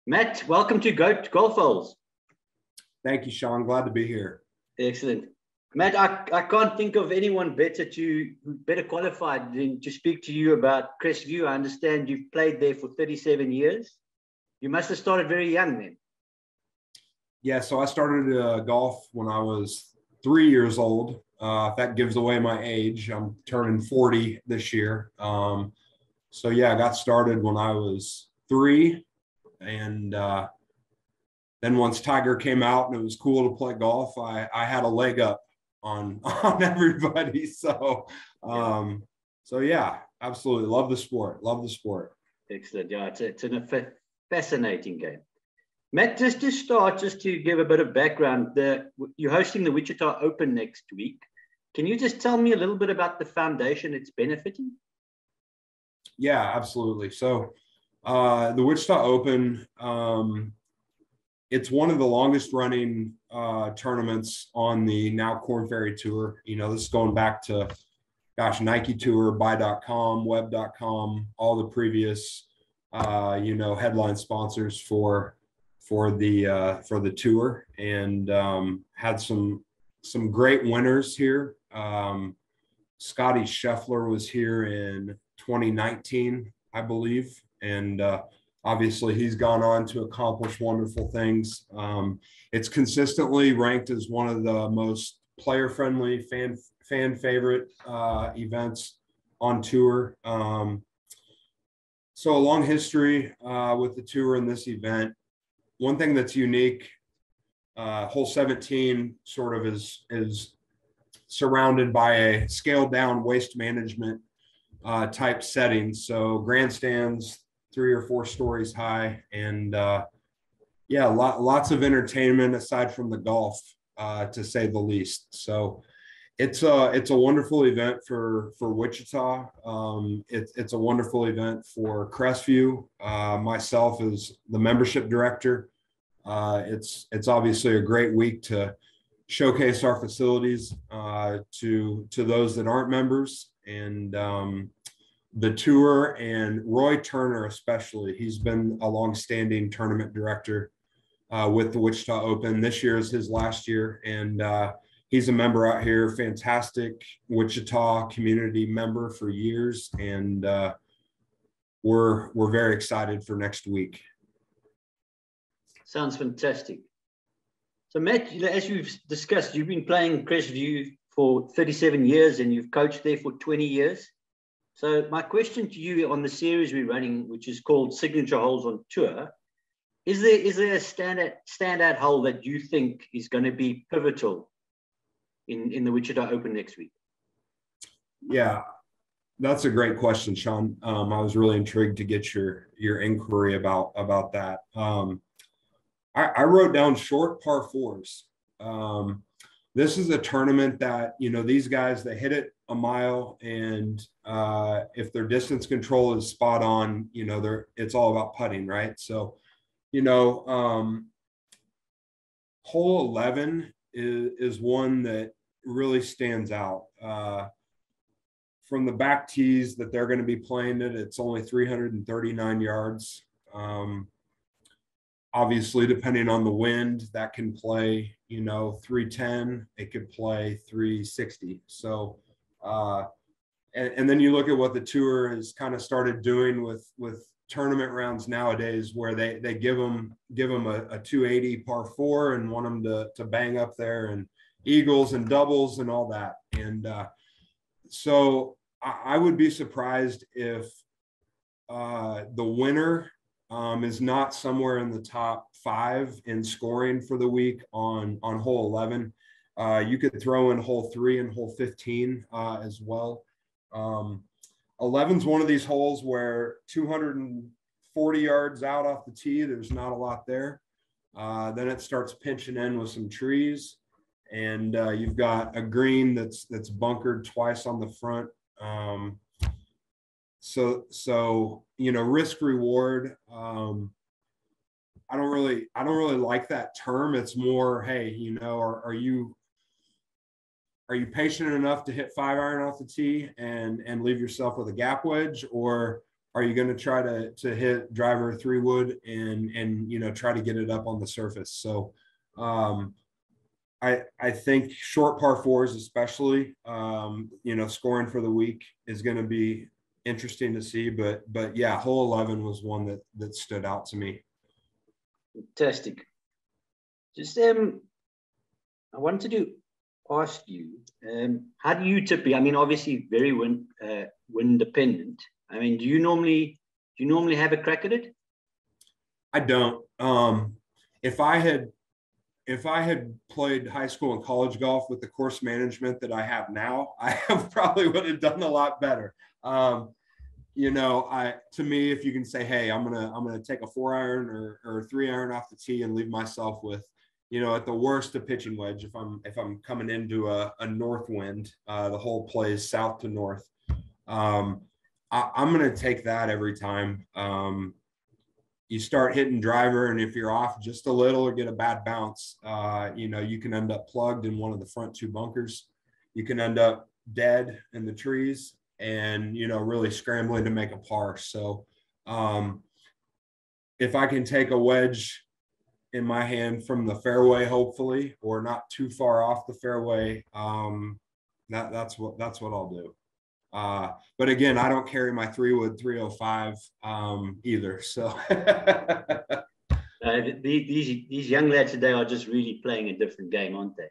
Matt, welcome to G.o.a.t Golf Holes. Thank you, Sean. Glad to be here. Excellent. Matt, I can't think of anyone better qualified than to speak to you about Crestview. I understand you've played there for 37 years. You must have started very young then. Yeah, so I started golf when I was 3 years old. If that gives away my age, I'm turning 40 this year. So yeah, I got started when I was 3. And then once Tiger came out and it was cool to play golf, I had a leg up on everybody. So yeah, absolutely love the sport. Love the sport. Excellent. Yeah, it's a fascinating game. Matt, just to start, just to give a bit of background, you're hosting the Wichita Open next week. Can you just tell me a little bit about the foundation it's benefiting? Yeah, absolutely. So the Wichita Open, it's one of the longest running tournaments on the now Korn Ferry Tour. You know, this is going back to, Nike Tour, buy.com, web.com, all the previous, headline sponsors for the tour, and had some great winners here. Scotty Scheffler was here in 2019, I believe. And obviously he's gone on to accomplish wonderful things. It's consistently ranked as one of the most player-friendly, fan favorite events on tour. So a long history with the tour and this event. One thing that's unique, hole 17 sort of is surrounded by a scaled down waste management type setting. So grandstands 3 or 4 stories high, and lots of entertainment aside from the golf, to say the least. So it's a wonderful event for Wichita. It's a wonderful event for Crestview. Myself as the membership director. It's obviously a great week to showcase our facilities to those that aren't members, and the tour, and Roy Turner especially. He's been a long-standing tournament director with the Wichita Open. This year is his last year, and he's a member out here, fantastic Wichita community member for years, and we're very excited for next week. Sounds fantastic. So Matt, as you've discussed, you've been playing Crestview for 37 years and you've coached there for 20 years. So my question to you on the series we're running, which is called Signature Holes on Tour, is there a standout hole that you think is going to be pivotal in the Wichita Open next week? Yeah, that's a great question, Sean. I was really intrigued to get your inquiry about that. I wrote down short par 4s. This is a tournament that, these guys, they hit it a mile, and if their distance control is spot on, it's all about putting, right? So, hole 11 is one that really stands out. From the back tees that they're going to be playing it's only 339 yards. Obviously, depending on the wind, that can play, 310. It could play 360. So, and then you look at what the tour has kind of started doing with tournament rounds nowadays, where they give them a 280 par 4 and want them to bang up there and eagles and doubles and all that. And so I would be surprised if the winner is not somewhere in the top 5 in scoring for the week on hole 11. You could throw in hole 3 and hole 15 as well. 11's one of these holes where 240 yards out off the tee, there's not a lot there. Then it starts pinching in with some trees, and you've got a green that's bunkered twice on the front. So risk reward. I don't really like that term. It's more, hey, are you patient enough to hit 5-iron off the tee and leave yourself with a gap wedge, or are you going to try to hit driver 3-wood and you know, try to get it up on the surface? So I think short par fours, especially, you know, scoring for the week is going to be interesting to see. But yeah, hole 11 was one that stood out to me. Fantastic. Just I wanted to ask you, how do you typically? I mean, obviously, very wind dependent. I mean, do you normally have a crack at it? I don't. If I had played high school and college golf with the course management that I have now, I probably would have done a lot better. You know, to me, if you can say, hey, I'm gonna take a 4-iron or 3-iron off the tee and leave myself with, you know, at the worst, a pitching wedge. If I'm coming into a north wind, the hole plays south to north. I'm gonna take that every time. You start hitting driver, and if you're off just a little or get a bad bounce, you know, you can end up plugged in one of the front 2 bunkers. You can end up dead in the trees and, you know, really scrambling to make a par. So if I can take a wedge in my hand from the fairway, hopefully, or not too far off the fairway, that's what I'll do. But again, I don't carry my 3-wood 305 either. So these young lads today are just really playing a different game, aren't they?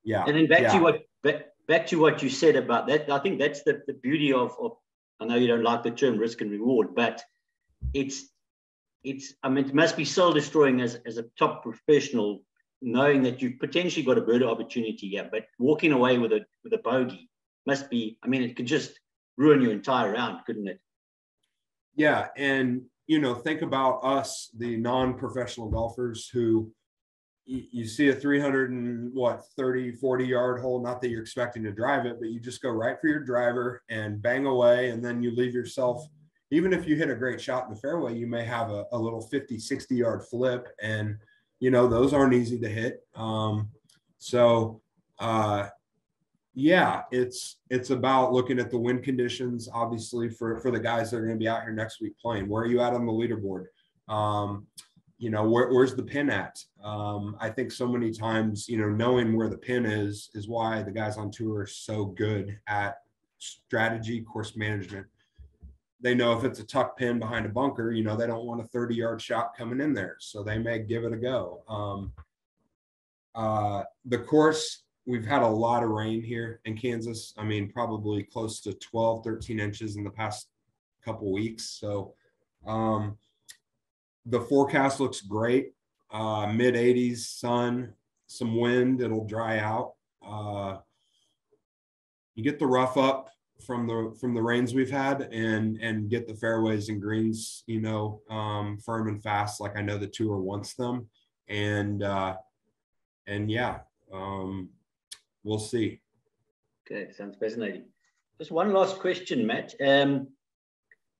Yeah. And then back to what you said about that. I think that's the beauty of. I know you don't like the term risk and reward, but it's. I mean, it must be soul destroying as a top professional, knowing that you've potentially got a better opportunity here, but walking away with a bogey must be. I mean, it could just ruin your entire round, couldn't it? Yeah, and you know, think about us, the non-professional golfers, who you see a 330, 40-yard hole. Not that you're expecting to drive it, but you just go right for your driver and bang away, and then you leave yourself. Even if you hit a great shot in the fairway, you may have a little 50, 60-yard flip, and you know those aren't easy to hit. Yeah, it's about looking at the wind conditions, obviously, for the guys that are going to be out here next week playing. Where are you at on the leaderboard? You know, where's the pin at? I think so many times, you know, knowing where the pin is why the guys on tour are so good at strategy, course management. They know if it's a tuck pin behind a bunker, you know, they don't want a 30-yard shot coming in there. So they may give it a go. The course, we've had a lot of rain here in Kansas. I mean, probably close to 12, 13 inches in the past couple weeks. So the forecast looks great. Mid 80s, sun, some wind, it'll dry out. You get the rough up from the rains we've had and get the fairways and greens, you know, firm and fast, like I know the tour wants them. And yeah, we'll see. Okay, sounds fascinating. Just one last question, Matt.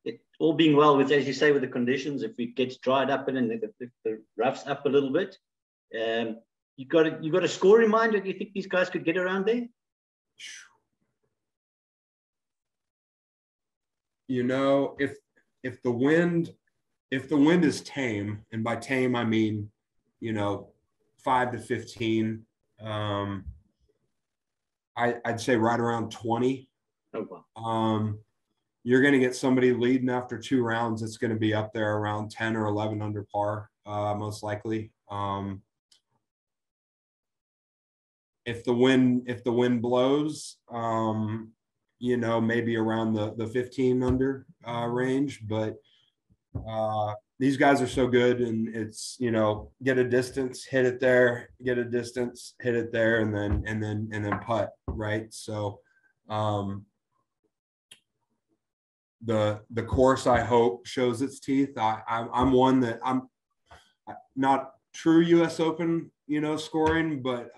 It all being well with, as you say, with the conditions, if it gets dried up and then the rough's up a little bit, you got a score in mind that you think these guys could get around there? You know, if the wind is tame, and by tame I mean, you know, 5 to 15, I'd say right around 20. Oh, wow. You're going to get somebody leading after 2 rounds. It's going to be up there around 10 or 11 under par, most likely. If the wind blows, you know, maybe around the 15 under range, but these guys are so good, and it's, you know, get a distance, hit it there, get a distance, hit it there, and then putt, right? So the course, I hope, shows its teeth. I'm one that I'm not true US Open, you know, scoring, but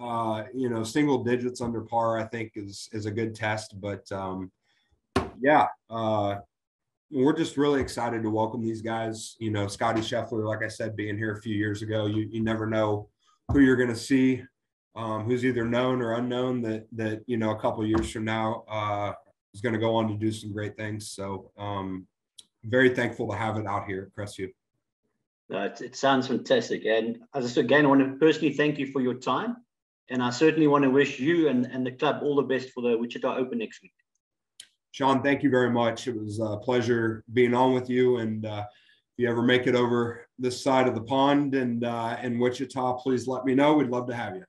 you know, single digits under par, I think is a good test. But yeah, we're just really excited to welcome these guys. You know, Scotty Scheffler, like I said, being here a few years ago, you never know who you're going to see, who's either known or unknown that you know, a couple of years from now is going to go on to do some great things. So very thankful to have it out here at Crestview. It sounds fantastic. And as I said, again, I want to personally thank you for your time. And I certainly want to wish you and the club all the best for the Wichita Open next week. Sean, thank you very much. It was a pleasure being on with you. And if you ever make it over this side of the pond and in Wichita, please let me know. We'd love to have you.